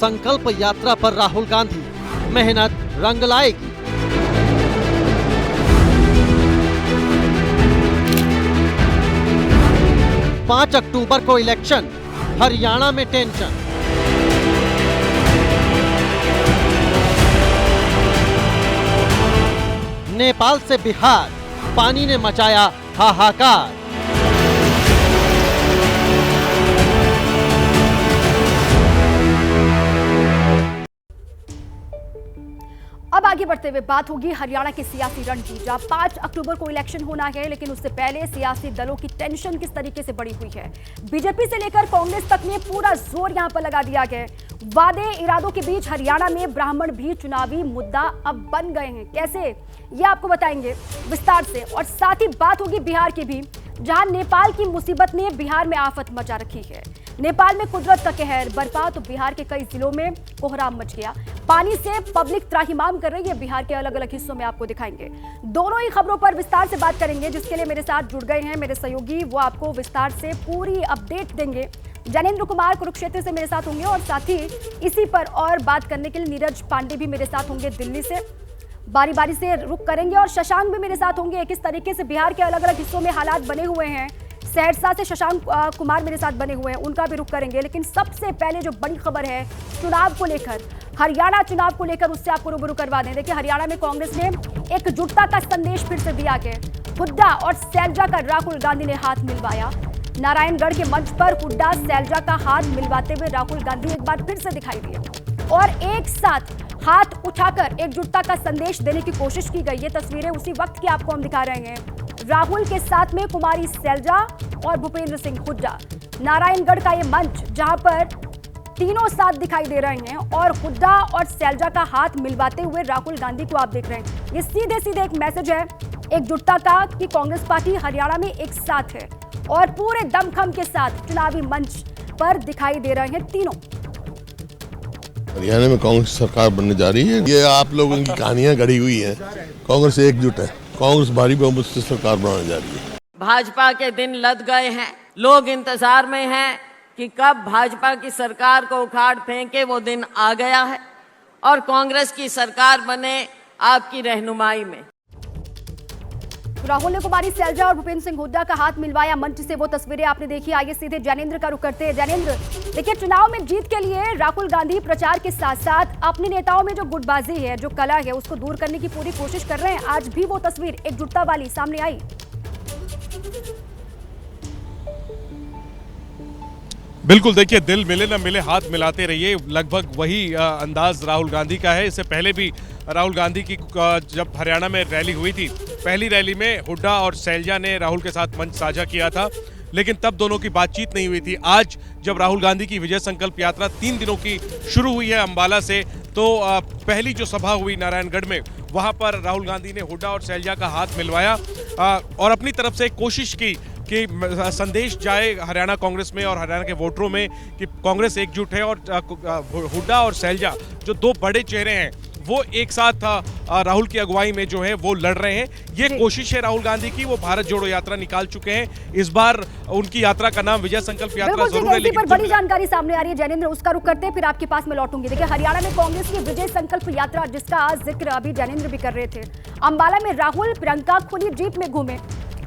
संकल्प यात्रा पर राहुल गांधी, मेहनत रंग लाएगी। पाँच अक्टूबर को इलेक्शन, हरियाणा में टेंशन। नेपाल से बिहार, पानी ने मचाया हाहाकार। अब आगे बढ़ते हुए बात होगी हरियाणा के सियासी रण की, जहां 5 अक्टूबर को इलेक्शन होना है, लेकिन उससे पहले सियासी दलों की टेंशन किस तरीके से बढ़ी हुई है। बीजेपी से लेकर कांग्रेस तक में पूरा जोर यहां पर लगा दिया गया है। वादे इरादों के बीच हरियाणा में ब्राह्मण भी चुनावी मुद्दा अब बन गए हैं। कैसे, ये आपको बताएंगे विस्तार से। और साथ ही बात होगी बिहार की भी, जहां नेपाल की मुसीबत ने बिहार में आफत मचा रखी है। नेपाल में कुदरत का कहर बरपा तो बिहार के कई जिलों में कोहराम मच गया। पानी से पब्लिक त्राहिमाम कर रही है। बिहार के अलग अलग हिस्सों में आपको दिखाएंगे। दोनों ही खबरों पर विस्तार से बात करेंगे, जिसके लिए मेरे साथ जुड़ गए हैं मेरे सहयोगी। वो आपको विस्तार से पूरी अपडेट देंगे। ज्ञानेंद्र कुमार कुरुक्षेत्र से मेरे साथ होंगे और साथ ही इसी पर और बात करने के लिए नीरज पांडे भी मेरे साथ होंगे दिल्ली से। बारी बारी से रुक करेंगे और शशांक भी मेरे साथ होंगे। किस तरीके से बिहार के अलग अलग हिस्सों में हालात बने हुए हैं, सहरसा से शशांक कुमार मेरे साथ बने हुए हैं, उनका भी रुख करेंगे। लेकिन सबसे पहले जो बड़ी खबर है चुनाव को लेकर, हरियाणा चुनाव को लेकर, उससे आपको रूबरू करवा दें। देखिए, हरियाणा में कांग्रेस ने एकजुटता का संदेश फिर से दिया है। हुड्डा और सैलजा का राहुल गांधी ने हाथ मिलवाया। नारायणगढ़ के मंच पर हुड्डा सैलजा का हाथ मिलवाते हुए राहुल गांधी एक बार फिर से दिखाई दिए और एक साथ हाथ उठाकर एकजुटता का संदेश देने की कोशिश की गई। ये तस्वीरें उसी वक्त की आपको हम दिखा रहे हैं। राहुल के साथ में कुमारी सैलजा और भूपेंद्र सिंह हुड्डा। नारायणगढ़ का ये मंच जहां पर तीनों साथ दिखाई दे रहे हैं और हुड्डा और सैलजा का हाथ मिलवाते हुए राहुल गांधी को आप देख रहे हैं। ये सीधे सीधे एक मैसेज है एकजुटता का कि कांग्रेस पार्टी हरियाणा में एक साथ है और पूरे दमखम के साथ चुनावी मंच पर दिखाई दे रहे हैं तीनों। हरियाणा में कांग्रेस सरकार बनने जा रही है। ये आप लोगों की कहानियां गढ़ी हुई हैं। कांग्रेस एकजुट है। कांग्रेस भारी बहुमत से सरकार बनाने जा रही है। भाजपा के दिन लद गए हैं। लोग इंतजार में हैं कि कब भाजपा की सरकार को उखाड़ फेंके। वो दिन आ गया है और कांग्रेस की सरकार बने आपकी रहनुमाई में। राहुल ने कुमारी सैलजा और भूपेंद्र सिंह हुड्डा का हाथ मिलवाया मंच से। वो तस्वीरें आपने देखी। आइए सीधे ज्ञानेंद्र का रुख करते हैं। ज्ञानेंद्र, देखिए, चुनाव में जीत के लिए राहुल गांधी प्रचार के साथ साथ अपने नेताओं में जो गुटबाजी है, जो कला है, उसको दूर करने की पूरी कोशिश कर रहे हैं। आज भी वो तस्वीर एकजुटता वाली सामने आई। बिल्कुल, देखिए, दिल मिले न मिले हाथ मिलाते रहिए, लगभग वही अंदाज राहुल गांधी का है। इससे पहले भी राहुल गांधी की जब हरियाणा में रैली हुई थी, पहली रैली में हुड्डा और सैलजा ने राहुल के साथ मंच साझा किया था, लेकिन तब दोनों की बातचीत नहीं हुई थी। आज जब राहुल गांधी की विजय संकल्प यात्रा 3 दिनों की शुरू हुई है अंबाला से, तो पहली जो सभा हुई नारायणगढ़ में, वहां पर राहुल गांधी ने हुड्डा और सैलजा का हाथ मिलवाया और अपनी तरफ से कोशिश की कि संदेश जाए हरियाणा कांग्रेस में और हरियाणा के वोटरों में कि कांग्रेस एकजुट है और हुड्डा और सैलजा जो दो बड़े चेहरे हैं वो एक साथ राहुल की अगुवाई में जो है वो लड़ रहे हैं। ये कोशिश है राहुल गांधी की। वो भारत जोड़ो यात्रा निकाल चुके हैं। इस बार उनकी यात्रा का नाम विजय संकल्प यात्रा जरूर है, लेकिन बड़ी जानकारी सामने आ रही है। ज्ञानेंद्र, उसका रुख करते हैं, फिर आपके पास में लौटूंगी। देखिए, हरियाणा में कांग्रेस की विजय संकल्प यात्रा, जिसका जिक्र अभी ज्ञानेंद्र भी कर रहे थे, अंबाला में राहुल प्रियंका खुली जीप में घूमे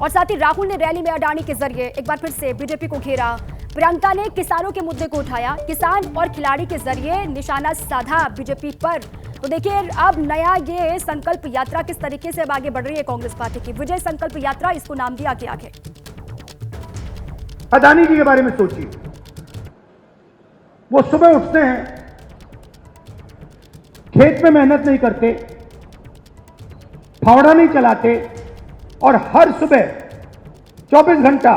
और साथ ही राहुल ने रैली में अडानी के जरिए एक बार फिर से बीजेपी को घेरा। प्रियंका ने किसानों के मुद्दे को उठाया, किसान और खिलाड़ी के जरिए निशाना साधा बीजेपी पर। तो देखिए, अब नया ये संकल्प यात्रा किस तरीके से अब आगे बढ़ रही है कांग्रेस पार्टी की। विजय संकल्प यात्रा, इसको नाम दिया गया है। अडानी जी के बारे में सोचिए। वो सुबह उठते हैं, खेत में मेहनत नहीं करते, फावड़ा नहीं चलाते और हर सुबह 24 घंटा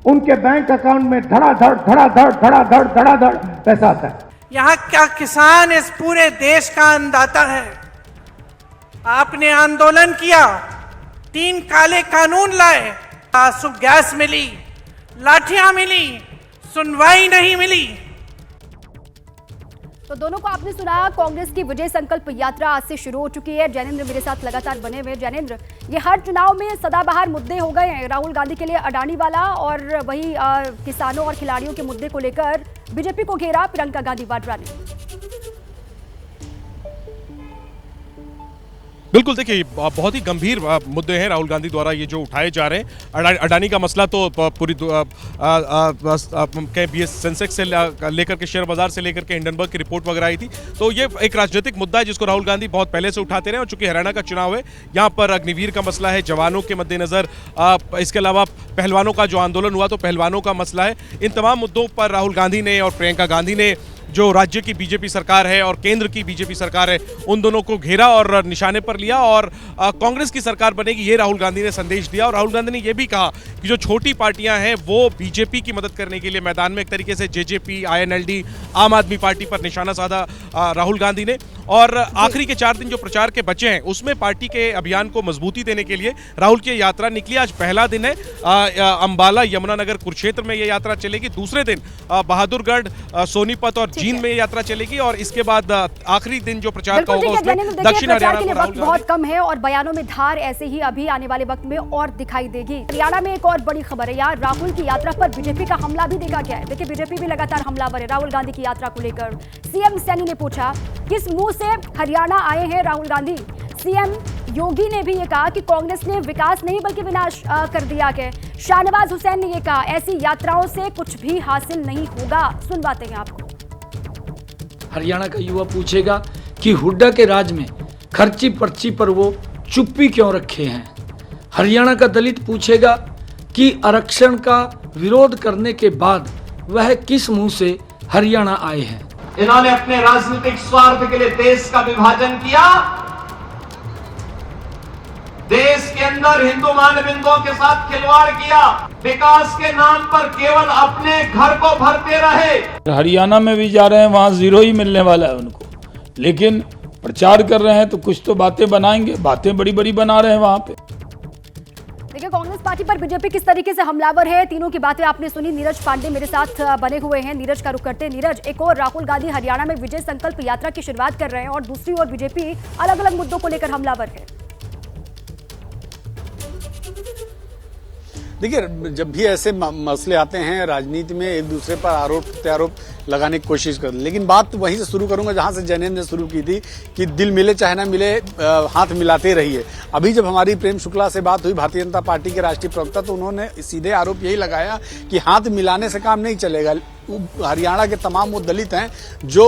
उनके बैंक अकाउंट में धड़ाधड़ धड़ाधड़ धड़ाधड़ धड़ाधड़ पैसा आता है। यहाँ क्या किसान इस पूरे देश का अन्नदाता है। आपने आंदोलन किया, 3 काले कानून लाए, आंसू गैस मिली, लाठियां मिली, सुनवाई नहीं मिली। तो दोनों को आपने सुना। कांग्रेस की विजय संकल्प यात्रा आज से शुरू हो चुकी है। ज्ञानेंद्र मेरे साथ लगातार बने हुए। ज्ञानेंद्र, ये हर चुनाव में सदाबहार मुद्दे हो गए हैं। राहुल गांधी के लिए अडानी वाला और वही किसानों और खिलाड़ियों के मुद्दे को लेकर बीजेपी को घेरा प्रियंका गांधी वाड्रा ने। बिल्कुल, देखिए बहुत ही गंभीर मुद्दे हैं राहुल गांधी द्वारा ये जो उठाए जा रहे हैं। अडानी का मसला तो पूरी बीएस सेंसेक्स से लेकर के शेयर बाजार से लेकर के हिंडनबर्ग की रिपोर्ट वगैरह आई थी, तो ये एक राजनीतिक मुद्दा है जिसको राहुल गांधी बहुत पहले से उठाते रहे। और चूंकि हरियाणा का चुनाव है, यहाँ पर अग्निवीर का मसला है, जवानों के मद्देनजर, इसके अलावा पहलवानों का जो आंदोलन हुआ तो पहलवानों का मसला है। इन तमाम मुद्दों पर राहुल गांधी ने और प्रियंका गांधी ने जो राज्य की बीजेपी सरकार है और केंद्र की बीजेपी सरकार है, उन दोनों को घेरा और निशाने पर लिया और कांग्रेस की सरकार बनेगी, ये राहुल गांधी ने संदेश दिया। और राहुल गांधी ने यह भी कहा कि जो छोटी पार्टियां हैं वो बीजेपी की मदद करने के लिए मैदान में, एक तरीके से जेजेपी, आईएनएलडी, आम आदमी पार्टी पर निशाना साधा राहुल गांधी ने। और आखिरी के 4 दिन जो प्रचार के बचे हैं उसमें पार्टी के अभियान को मजबूती देने के लिए राहुल की यात्रा निकली। आज पहला दिन है, अंबाला, यमुनानगर, कुरुक्षेत्र में ये यात्रा चलेगी। दूसरे दिन बहादुरगढ़, सोनीपत और जींद में यात्रा चलेगी और इसके बाद आखिरी दिन जो प्रचार का होगा उसमें दक्षिण हरियाणा के वक्त बहुत कम है और बयानों में धार ऐसे ही अभी आने वाले वक्त में और दिखाई देगी। हरियाणा में एक और बड़ी खबर है यार, राहुल की यात्रा पर बीजेपी का हमला भी देखा गया है। देखिए, बीजेपी भी लगातार हमलावर है राहुल गांधी की यात्रा को लेकर। सीएम सैनी ने पूछा किस मुंह से हरियाणा आए हैं राहुल गांधी। सीएम योगी ने भी ये कहा कि कांग्रेस ने विकास नहीं बल्कि विनाश कर दिया है। शाहनवाज हुसैन ने ये कहा ऐसी यात्राओं से कुछ भी हासिल नहीं होगा। सुनवाते हैं आपको। हरियाणा का युवा पूछेगा कि हुड्डा के राज में खर्ची पर्ची पर वो चुप्पी क्यों रखे हैं। हरियाणा का दलित पूछेगा कि आरक्षण का विरोध करने के बाद वह किस मुंह से हरियाणा आए हैं। इन्होंने अपने राजनीतिक स्वार्थ के लिए देश का विभाजन किया, देश के अंदर हिंदू मानबिंदुओं के साथ खिलवाड़ किया, विकास के नाम पर केवल अपने घर को भरते रहे। हरियाणा में भी जा रहे हैं, वहां जीरो ही मिलने वाला है उनको, लेकिन प्रचार कर रहे हैं तो कुछ तो बातें बनाएंगे, बातें बड़ी बड़ी बना रहे हैं वहां पे। देखिए, कांग्रेस पार्टी पर बीजेपी किस तरीके से हमलावर है, तीनों की बातें आपने सुनी। नीरज पांडे मेरे साथ बने हुए हैं, नीरज का रुख करते हैं। नीरज, एक और राहुल गांधी हरियाणा में विजय संकल्प यात्रा की शुरुआत कर रहे हैं और दूसरी ओर बीजेपी अलग अलग मुद्दों को लेकर हमलावर है। देखिए, जब भी ऐसे मसले आते हैं राजनीति में, एक दूसरे पर आरोप प्रत्यारोप लगाने की कोशिश कर, लेकिन बात वहीं से शुरू करूंगा जहां से जैनेन्द्र ने शुरू की थी कि दिल मिले चाहे ना मिले, हाथ मिलाते रहिए। अभी जब हमारी प्रेम शुक्ला से बात हुई, भारतीय जनता पार्टी के राष्ट्रीय प्रवक्ता, तो उन्होंने सीधे आरोप यही लगाया कि हाथ मिलाने से काम नहीं चलेगा। हरियाणा के तमाम वो दलित हैं जो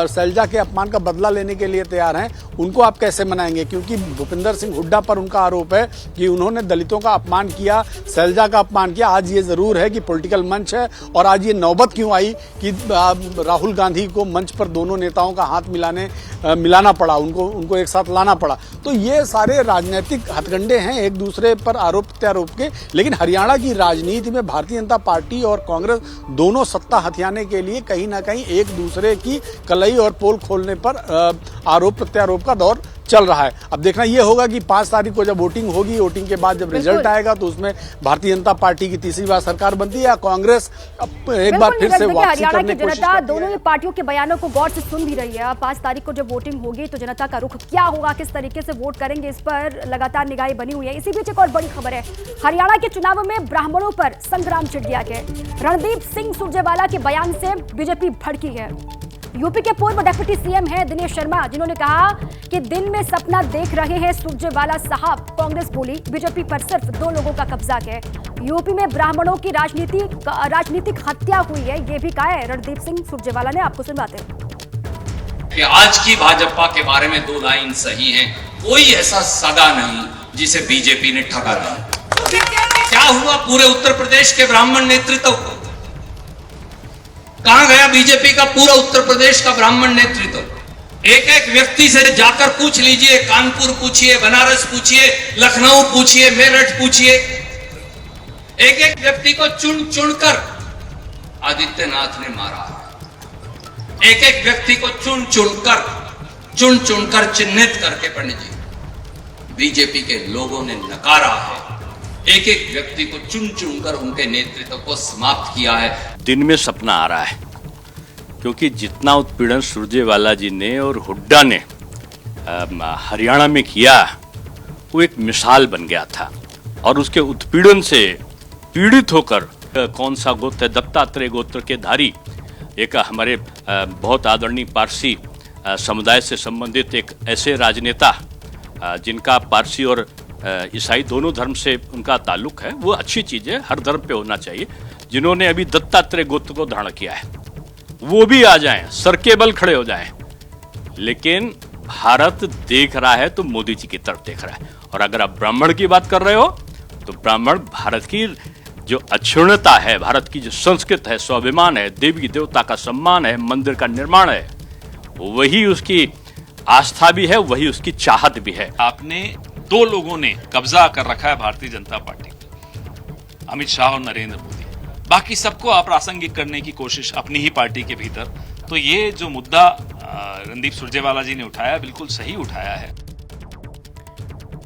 शैलजा के अपमान का बदला लेने के लिए तैयार हैं, उनको आप कैसे मनाएंगे? क्योंकि भूपिंदर सिंह हुड्डा पर उनका आरोप है कि उन्होंने दलितों का अपमान किया, शैलजा का अपमान किया। आज ये जरूर है कि पॉलिटिकल मंच है और आज ये नौबत क्यों आई कि राहुल गांधी को मंच पर दोनों नेताओं का हाथ मिलाना पड़ा, उनको एक साथ लाना पड़ा। तो ये सारे राजनीतिक हथकंडे हैं एक दूसरे पर आरोप प्रत्यारोप के। लेकिन हरियाणा की राजनीति में भारतीय जनता पार्टी और कांग्रेस दोनों सत्ता हथियाने के लिए कहीं ना कहीं एक दूसरे की कलई और पोल खोलने पर आरोप प्रत्यारोप का दौर चल रहा है। अब देखना यह होगा कि 5 तारीख को जब वोटिंग होगी, वोटिंग के बाद जब रिजल्ट आएगा तो उसमें भारतीय जनता पार्टी की तीसरी बार सरकार बनती है या कांग्रेस एक बार फिर से वापसी करने की कोशिश करती है। दोनों ही पार्टियों के बयानों को गौर से सुन भी रही है। 5 तारीख को जब वोटिंग होगी तो जनता का रुख क्या होगा, किस तरीके से वोट करेंगे, इस पर लगातार निगाहें बनी हुई है। इसी बीच एक और बड़ी खबर है, हरियाणा के चुनाव में ब्राह्मणों पर संग्राम छिड़ गया है। रणदीप सिंह सुरजेवाला के बयान से बीजेपी भड़की है। यूपी के पूर्व डिप्टी सीएम हैं दिनेश शर्मा, जिन्होंने कहा कि दिन में सपना देख रहे हैं सुरजेवाला साहब। कांग्रेस बोली कि पर सिर्फ 2 लोगों का कब्जा है। यूपी में ब्राह्मणों की राजनीतिक हत्या हुई है, ये भी कहा है रणदीप सिंह सुरजेवाला ने। आपको सुनवाते हैं कि आज की भाजपा के बारे में 2 लाइन सही है, कोई ऐसा सगा नहीं जिसे बीजेपी ने ठगा नहीं। क्या हुआ पूरे उत्तर प्रदेश के ब्राह्मण नेतृत्व को? कहां गया बीजेपी का पूरा उत्तर प्रदेश का ब्राह्मण नेतृत्व? एक एक व्यक्ति से जाकर पूछ लीजिए, कानपुर पूछिए, बनारस पूछिए, लखनऊ पूछिए, मेरठ पूछिए, एक एक व्यक्ति को चुन चुनकर आदित्यनाथ ने मारा। एक एक व्यक्ति को चुन चुनकर चिन्हित करके पंडित जी बीजेपी के लोगों ने नकारा है। एक एक व्यक्ति को चुन चुनकर उनके नेतृत्व को समाप्त किया है। दिन में सपना आ रहा है, क्योंकि जितना उत्पीड़न सुरजेवाला जी ने और हुड्डा ने हरियाणा में किया, वो एक मिसाल बन गया था। और उसके उत्पीड़न से पीड़ित होकर कौन सा गोत्र, दत्तात्रेय गोत्र के धारी एक हमारे बहुत आदरणीय पारसी समुदाय से संबंधित एक ऐसे राजनेता जिनका पारसी और ईसाई दोनों धर्म से उनका ताल्लुक है, वो अच्छी चीज़ है, हर धर्म पे होना चाहिए। जिन्होंने अभी दत्तात्रेय गोत्र को धारण किया है वो भी आ जाएं, सर के बल खड़े हो जाएं। लेकिन भारत देख रहा है तो मोदी जी की तरफ देख रहा है। और अगर आप ब्राह्मण की बात कर रहे हो तो ब्राह्मण भारत की जो अक्षुण्णता है, भारत की जो संस्कृत है, स्वाभिमान है, देवी देवता का सम्मान है, मंदिर का निर्माण है, वही उसकी आस्था भी है, वही उसकी चाहत भी है। आपने दो लोगों ने कब्जा कर रखा है भारतीय जनता पार्टी, अमित शाह और नरेंद्र मोदी। बाकी सबको अप्रासंगिक करने की कोशिश अपनी ही पार्टी के भीतर। तो ये जो मुद्दा रणदीप सुरजेवाला जी ने उठाया, बिल्कुल सही उठाया है।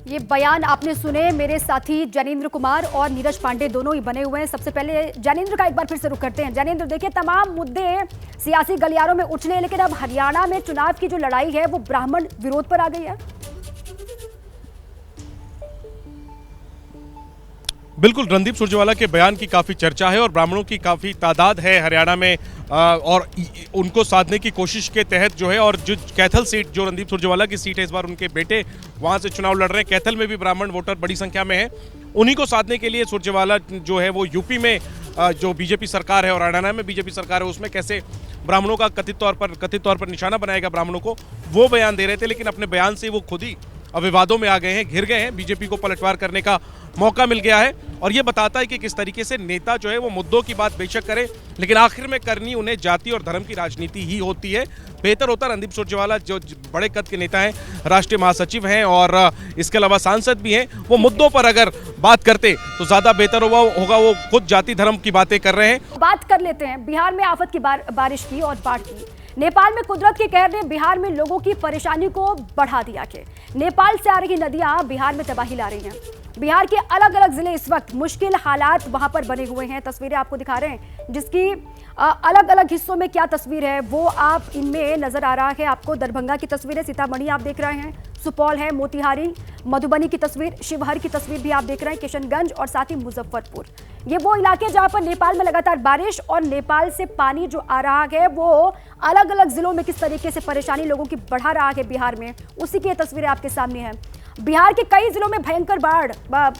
ये बयान आपने सुने, मेरे साथी जैनेंद्र कुमार और नीरज पांडे दोनों ही बने हुए हैं। सबसे पहले जैनेंद्र का एक बार फिर से रुख करते हैं। जैनेंद्र, देखिए तमाम मुद्दे सियासी गलियारों में उछले, लेकिन अब हरियाणा में चुनाव की जो लड़ाई है वो ब्राह्मण विरोध पर आ गई है। बिल्कुल, रणदीप सुरजेवाला के बयान की काफ़ी चर्चा है और ब्राह्मणों की काफ़ी तादाद है हरियाणा में, और उनको साधने की कोशिश के तहत जो है, और जो कैथल सीट जो रणदीप सुरजेवाला की सीट है, इस बार उनके बेटे वहाँ से चुनाव लड़ रहे हैं। कैथल में भी ब्राह्मण वोटर बड़ी संख्या में है। उन्हीं को साधने के लिए सुरजेवाला जो है वो यूपी में जो बीजेपी सरकार है और हरियाणा में बीजेपी सरकार है उसमें कैसे ब्राह्मणों का कथित तौर पर निशाना बनाएगा ब्राह्मणों को, वो बयान दे रहे थे। लेकिन अपने बयान से वो खुद ही विवादों में आ गए हैं, घिर गए हैं। बीजेपी को पलटवार करने का मौका मिल गया है और ये बताता है कि किस तरीके से नेता जो है वो मुद्दों की बात बेशक करे, लेकिन आखिर में करनी उन्हें जाति और धर्म की राजनीति ही होती है। बेहतर होता रणदीप सुरजेवाला जो बड़े कद के नेता हैं, राष्ट्रीय महासचिव हैं और इसके अलावा सांसद भी हैं, वो मुद्दों पर अगर बात करते तो ज्यादा बेहतर होगा। वो खुद जाति धर्म की बातें कर रहे हैं। बात कर लेते हैं बिहार में आफत की बारिश की और बाढ़ की। नेपाल में कुदरत के कहर ने बिहार में लोगों की परेशानी को बढ़ा दिया कि नेपाल से आ रही नदियां बिहार में तबाही ला रही हैं। बिहार के अलग अलग जिले इस वक्त मुश्किल हालात वहां पर बने हुए हैं। तस्वीरें आपको दिखा रहे हैं, जिसकी अलग अलग हिस्सों में क्या तस्वीर है वो आप इनमें नजर आ रहा है। आपको दरभंगा की तस्वीरें, सीतामढ़ी आप देख रहे हैं, सुपौल है, मोतिहारी, मधुबनी की तस्वीर, शिवहर की तस्वीर भी आप देख रहे हैं, किशनगंज और साथ ही मुजफ्फरपुर। ये वो इलाके जहां पर नेपाल में लगातार बारिश और नेपाल से पानी जो आ रहा है वो अलग अलग जिलों में किस तरीके से परेशानी लोगों की बढ़ा रहा है बिहार में, उसी की तस्वीरें आपके सामने हैं। बिहार के कई जिलों में भयंकर बाढ़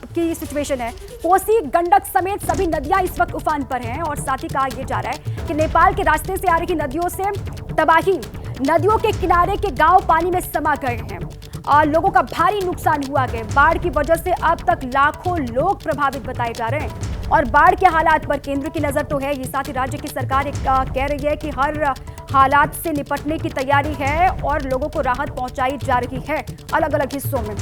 की सिचुएशन है। कोसी, गंडक समेत सभी नदियां इस वक्त उफान पर हैं और साथ ही कहा यह जा रहा है कि नेपाल के रास्ते से आ रही नदियों से तबाही, नदियों के किनारे के गांव पानी में समा गए हैं और लोगों का भारी नुकसान हुआ है। बाढ़ की वजह से अब तक लाखों लोग प्रभावित बताए जा रहे हैं और बाढ़ के हालात पर केंद्र की नजर तो है। ये साथ ही राज्य की सरकार कह रही है कि हर हालात से निपटने की तैयारी है और लोगों को राहत पहुंचाई जा रही है अलग अलग हिस्सों में।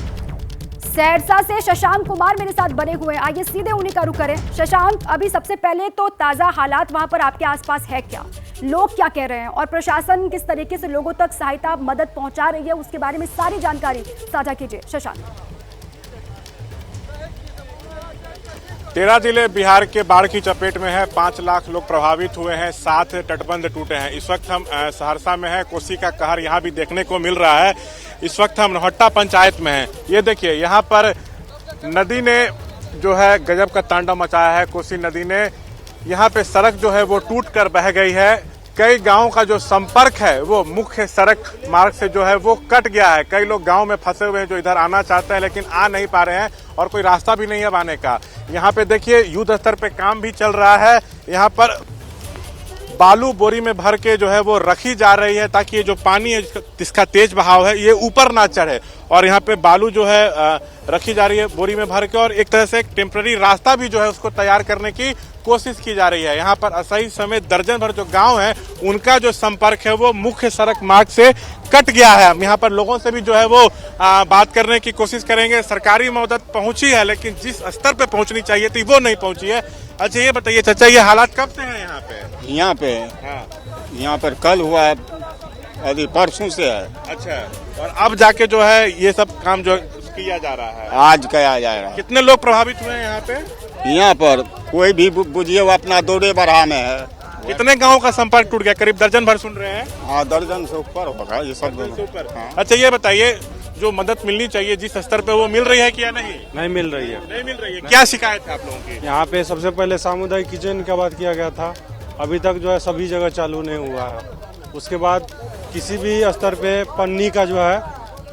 सहरसा से शशांक कुमार मेरे साथ बने हुए हैं, आइए सीधे उन्हीं का रुख करें। शशांक, अभी सबसे पहले तो ताजा हालात वहां पर आपके आसपास है क्या, लोग क्या कह रहे हैं और प्रशासन किस तरीके से लोगों तक सहायता मदद पहुंचा रही है, उसके बारे में सारी जानकारी साझा कीजिए शशांक। 13 जिले बिहार के बाढ़ की चपेट में है, 5 लाख लोग प्रभावित हुए हैं, 7 तटबंध टूटे हैं। इस वक्त हम सहरसा में हैं, कोसी का कहर यहाँ भी देखने को मिल रहा है। इस वक्त हम नौहट्टा पंचायत में हैं। ये देखिए, यहाँ पर नदी ने जो है गजब का तांडव मचाया है। कोसी नदी ने यहाँ पे सड़क जो है वो टूट कर बह गई है। कई गांवों का जो संपर्क है वो मुख्य सड़क मार्ग से जो है वो कट गया है। कई लोग गांव में फंसे हुए हैं जो इधर आना चाहते हैं लेकिन आ नहीं पा रहे हैं और कोई रास्ता भी नहीं है आने का। यहाँ पे देखिए युद्ध स्तर पे काम भी चल रहा है। यहाँ पर बालू बोरी में भर के जो है वो रखी जा रही है ताकि ये जो पानी है जिसका तेज बहाव है ये ऊपर ना चढ़े, और यहाँ पे बालू जो है रखी जा रही है बोरी में भर के, और एक तरह से एक टेम्पररी रास्ता भी जो है उसको तैयार करने की कोशिश की जा रही है। यहाँ पर असही समेत दर्जन भर जो गांव है उनका जो संपर्क है वो मुख्य सड़क मार्ग से कट गया है। हम यहाँ पर लोगों से भी जो है वो बात करने की कोशिश करेंगे। सरकारी मदद पहुंची है लेकिन जिस स्तर पे पहुंचनी चाहिए थी वो नहीं पहुंची है। अच्छा ये बताइए चाचा, ये हालात कब से हैं यहाँ पे? यहाँ पर कल हुआ है, अभी परसों से है। अच्छा, और अब जाके जो है ये सब काम जो किया जा रहा है, आज किया जा रहा है। कितने लोग प्रभावित हुए हैं यहाँ पे? यहाँ पर कोई भी बुझिए वो अपना दौरे बढ़ा में है। कितने गांवों का संपर्क टूट गया? करीब दर्जन भर सुन रहे हैं। हाँ, दर्जन से ऊपर होगा ये सब। हाँ। अच्छा ये बताइए, जो मदद मिलनी चाहिए जिस स्तर पे वो मिल रही है क्या? नहीं मिल रही है। नहीं मिल रही है। क्या शिकायत है आप लोगों की? यहाँ पे सबसे पहले सामुदायिक किचन का बात किया गया था, अभी तक जो है सभी जगह चालू नहीं हुआ है। उसके बाद किसी भी स्तर पे पन्नी का जो है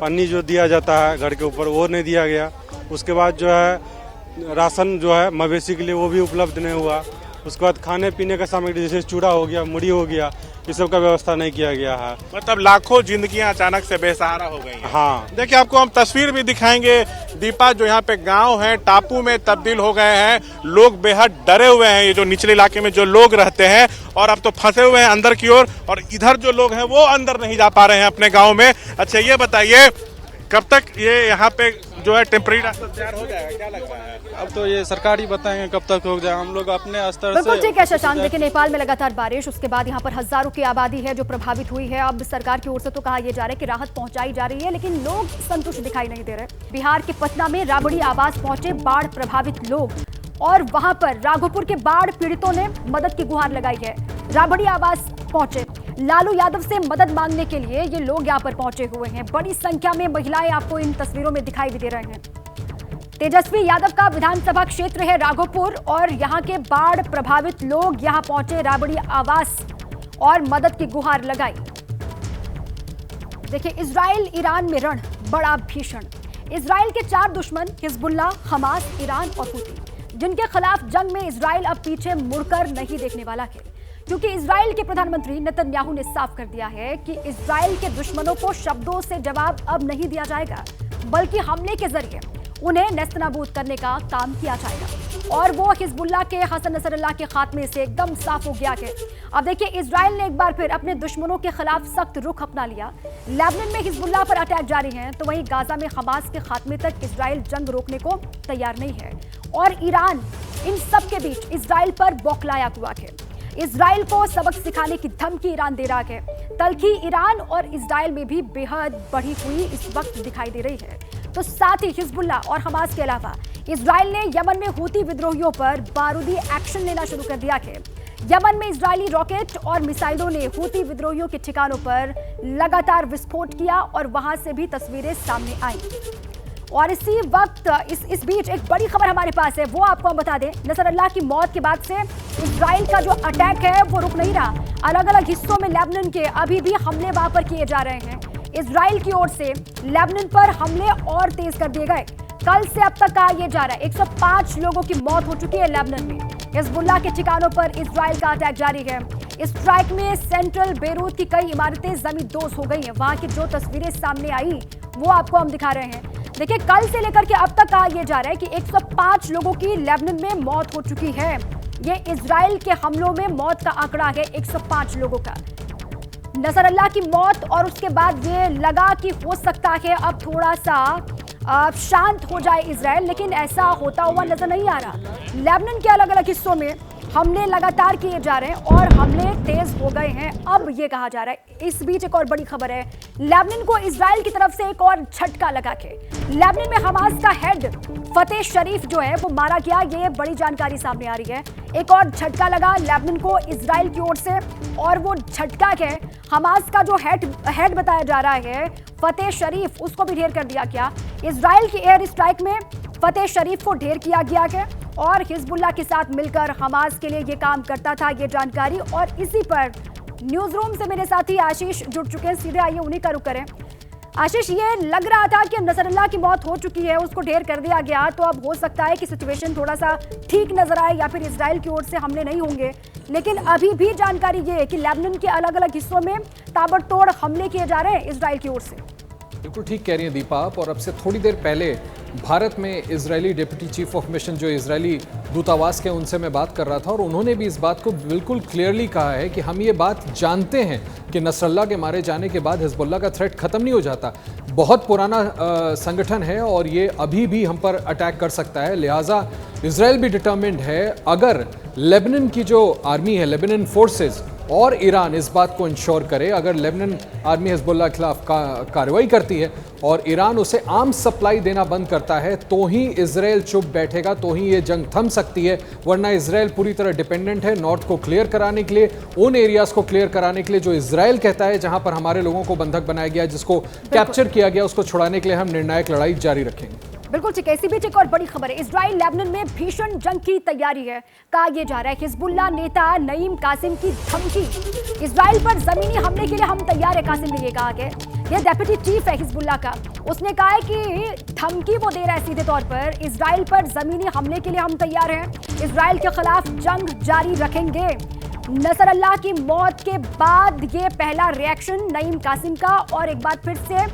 पन्नी जो दिया जाता है घर के ऊपर वो नहीं दिया गया। उसके बाद जो है राशन जो है मवेशी के लिए वो भी उपलब्ध नहीं हुआ। उसके बाद खाने पीने का सामग्री जैसे चूड़ा हो गया, मुड़ी हो गया, इस सब का व्यवस्था नहीं किया गया है। मतलब लाखों जिंदगियां अचानक से बेसहारा हो गई हैं। हाँ, देखिए आपको हम तस्वीर भी दिखाएंगे। दीपा, जो यहाँ पे गांव है टापू में तब्दील हो गए हैं। लोग बेहद डरे हुए हैं, ये जो निचले इलाके में जो लोग रहते हैं, और अब तो फंसे हुए हैं अंदर की ओर, और इधर जो लोग हैं वो अंदर नहीं जा पा रहे हैं अपने गाँव में। अच्छा ये बताइए, कब तक ये यहाँ पे जो है टेम्परेरी रास्ता तैयार हो जाएगा, क्या लगता है? अब तो ये सरकार ही बताएंगे कब तक हो जाए। हम लोग अपने स्तर से बिल्कुल ठीक है शशांक। देखिए नेपाल में लगातार बारिश, उसके बाद यहाँ पर हजारों की आबादी है जो प्रभावित हुई है। अब सरकार की ओर से तो कहा यह जा रहा है कि राहत पहुंचाई जा रही है, लेकिन लोग संतुष्ट दिखाई नहीं दे रहे। बिहार के पटना में राबड़ी आवास पहुंचे बाढ़ प्रभावित लोग, और वहां पर राघोपुर के बाढ़ पीड़ितों ने मदद की गुहार लगाई है। राबड़ी आवास पहुंचे लालू यादव से मदद मांगने के लिए ये लोग यहाँ पर पहुंचे हुए हैं। बड़ी संख्या में महिलाएं आपको इन तस्वीरों में दिखाई भी दे रहे हैं। तेजस्वी यादव का विधानसभा क्षेत्र है राघोपुर, और यहाँ के बाढ़ प्रभावित लोग यहाँ पहुंचे राबड़ी आवास और मदद की गुहार लगाई। देखिए, इजराइल ईरान में रण बड़ा भीषण। इजराइल के 4 दुश्मन हिजबुल्लाह, हमास, ईरान और हुती, जिनके खिलाफ जंग में इजराइल अब पीछे मुड़कर नहीं देखने वाला है, क्योंकि इजराइल के प्रधानमंत्री नेतन्याहू ने साफ कर दिया है कि इजराइल के दुश्मनों को शब्दों से जवाब अब नहीं दिया जाएगा, बल्कि हमले के जरिए उन्हें नेस्तनाबूद करने का काम किया जाएगा। और वो हिजबुल्लाह के हसन नसरल्लाह के खात्मे से एकदम साफ हो गया है। अब देखिए, इजराइल ने एक बार फिर अपने दुश्मनों के खिलाफ सख्त रुख अपना लिया। लेबनान में हिजबुल्लाह पर अटैक जारी है, तो वहीं गाजा में हमास के खात्मे तक इजराइल जंग रोकने को तैयार नहीं है। और ईरान इन सब के बीच इजराइल पर बौखलाया हुआ है। इजराइल को सबक सिखाने की धमकी ईरान दे रहा है। तल्खी ईरान और इजराइल में भी बेहद बढ़ी हुई इस वक्त दिखाई दे रही है। तो साथ ही हिजबुल्लाह और हमास के अलावा इजराइल ने यमन में हुती विद्रोहियों पर बारूदी एक्शन लेना शुरू कर दिया है। यमन में इजरायली रॉकेट और मिसाइलों ने हुती विद्रोहियों के ठिकानों पर लगातार विस्फोट किया, और वहां से भी तस्वीरें सामने आई। और इसी वक्त इस बीच एक बड़ी खबर हमारे पास है, वो आपको हम बता दें। नसरल्लाह की मौत के बाद से इजराइल का जो अटैक है वो रुक नहीं रहा। अलग अलग हिस्सों में लेबनान के अभी भी हमले वहां पर किए जा रहे हैं। इजराइल की ओर से लेबनान पर हमले और तेज कर दिए गए। कल से अब तक कहा यह जा रहा है 105 लोगों की मौत हो चुकी है लेबनान में। हिजबुल्लाह के ठिकानों पर इजराइल का अटैक जारी है। इस स्ट्राइक में सेंट्रल बेरूत की कई इमारतें जमींदोज हो गई हैं। वहां की जो तस्वीरें सामने आई वो आपको हम दिखा रहे हैं। देखिए, कल से लेकर के अब तक कहा यह जा रहा है कि 105 लोगों की लेबनान में मौत हो चुकी है। ये इजराइल के हमलों में मौत का आंकड़ा है 105 लोगों का। नसरल्लाह की मौत और उसके बाद ये लगा कि हो सकता है अब थोड़ा सा शांत हो जाए इजराइल, लेकिन ऐसा होता हुआ नजर नहीं आ रहा। लेबनान के अलग अलग हिस्सों में हमले लगातार किए जा रहे हैं और हमले तेज हो गए हैं, अब ये कहा जा रहा है। इस बीच एक और बड़ी खबर है, लेबनान को इजराइल की तरफ से एक और झटका लगा के लेबनान में हमास का हेड फतेह शरीफ जो है वो मारा गया। ये बड़ी जानकारी सामने आ रही है। एक और झटका लगा लेबनान को इजराइल की ओर से, और वो झटका है हमास का जो हेड बताया जा रहा है फतेह शरीफ, उसको भी ढेर कर दिया गया। इजराइल की एयर स्ट्राइक में फतेह शरीफ को ढेर किया गया है, और हिजबुल्लाह के साथ मिलकर हमास के लिए ये काम करता था, ये जानकारी। और इसी पर न्यूज रूम से मेरे साथी आशीष जुड़ चुके हैं, सीधे आइए उन्हीं का रुख करें। आशीष, ये लग रहा था कि नसरल्लाह की मौत हो चुकी है, उसको ढेर कर दिया गया, तो अब हो सकता है कि सिचुएशन थोड़ा सा ठीक नजर आए या फिर इजराइल की ओर से हमले नहीं होंगे। लेकिन अभी भी जानकारी ये है कि लेबनान के अलग अलग हिस्सों में ताबड़तोड़ हमले किए जा रहे हैं इजराइल की ओर से। बिल्कुल ठीक कह रही हैं दीपा आप। और अब से थोड़ी देर पहले भारत में Israeli deputy chief of mission जो इजरायली दूतावास के, उनसे मैं बात कर रहा था, और उन्होंने भी इस बात को बिल्कुल क्लियरली कहा है कि हम ये बात जानते हैं कि नसरल्लाह के मारे जाने के बाद हिजबुल्लाह का थ्रेट ख़त्म नहीं हो जाता। बहुत पुराना संगठन है और ये अभी भी हम पर अटैक कर सकता है, लिहाजा इजराइल भी डिटर्मिन्ड है। अगर लेबनान की जो आर्मी है, लेबनान फोर्सेस और ईरान इस बात को इंश्योर करे, अगर लेबनान आर्मी हिजबुल्लाह के खिलाफ कार्रवाई करती है और ईरान उसे आर्म्स सप्लाई देना बंद करता है, तो ही इजराइल चुप बैठेगा, तो ही ये जंग थम सकती है। वरना इजराइल पूरी तरह डिपेंडेंट है नॉर्थ को क्लियर कराने के लिए, उन एरियाज को क्लियर कराने के लिए जो इजराइल कहता है जहां पर हमारे लोगों को बंधक बनाया गया, जिसको कैप्चर किया गया, उसको छुड़ाने के लिए हम निर्णायक लड़ाई जारी रखेंगे। बिल्कुल ठीक है। इसी बीच एक और बड़ी खबर है, इजराइल लेबनान में भीषण जंग की तैयारी है, कहा यह जा रहा है। हिजबुल्लाह नेता नईम कासिम की धमकी, इजराइल पर जमीनी हमले के लिए हम तैयार है, कासिम ने यह कहा है। यह डेप्यूटी चीफ है हिजबुल्लाह का। उसने कहा है कि धमकी वो दे रहा है सीधे तौर पर, इजराइल पर जमीनी हमले के लिए हम तैयार हैं, इजराइल के खिलाफ जंग जारी रखेंगे। नसरल्लाह की मौत के बाद ये पहला रिएक्शन नईम कासिम का, और एक बार फिर से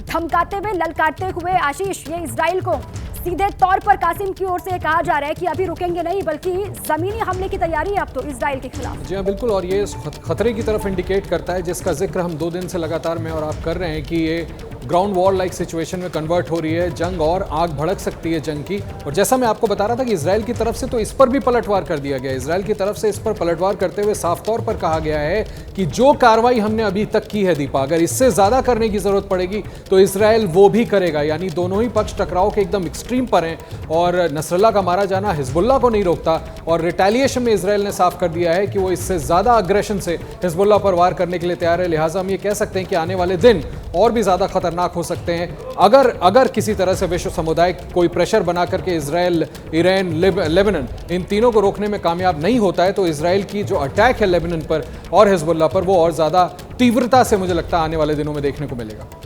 धमकाते हुए ललकारते हुए आशीष, ये इजराइल को सीधे तौर पर कासिम की ओर से कहा जा रहा है कि अभी रुकेंगे नहीं, बल्कि जमीनी हमले की तैयारी है अब तो इजराइल के खिलाफ। जी हाँ, बिल्कुल, और ये खतरे की तरफ इंडिकेट करता है, जिसका जिक्र हम 2 दिन से लगातार मैं और आप कर रहे हैं कि ये ग्राउंड वॉर लाइक सिचुएशन में कन्वर्ट हो रही है जंग, और आग भड़क सकती है जंग की। और जैसा मैं आपको बता रहा था कि इजराइल की तरफ से तो इस पर भी पलटवार कर दिया गया। इजराइल की तरफ से इस पर पलटवार करते हुए साफ तौर पर कहा गया है कि जो कार्रवाई हमने अभी तक की है दीपा, अगर इससे ज्यादा करने की जरूरत पड़ेगी तो इजराइल वो भी करेगा। यानी दोनों ही पक्ष टकराव के एकदम एक्सट्रीम पर हैं, और नसरल्लाह का मारा जाना हिजबुल्लाह को नहीं रोकता। और रिटेलिएशन में इजराइल ने साफ कर दिया है कि वो इससे ज्यादा अग्रेशन से हिजबुल्लाह पर वार करने के लिए तैयार है। लिहाजा हम ये कह सकते हैं कि आने वाले दिन और भी ज्यादा खतरनाक हो सकते हैं अगर किसी तरह से विश्व समुदाय कोई प्रेशर बना करके इजराइल, ईरान, लेबनान, इन तीनों को रोकने में कामयाब नहीं होता है, तो इजराइल की जो अटैक है लेबनान पर और हिजबुल्लाह पर, वो और ज्यादा तीव्रता से मुझे लगता है आने वाले दिनों में देखने को मिलेगा।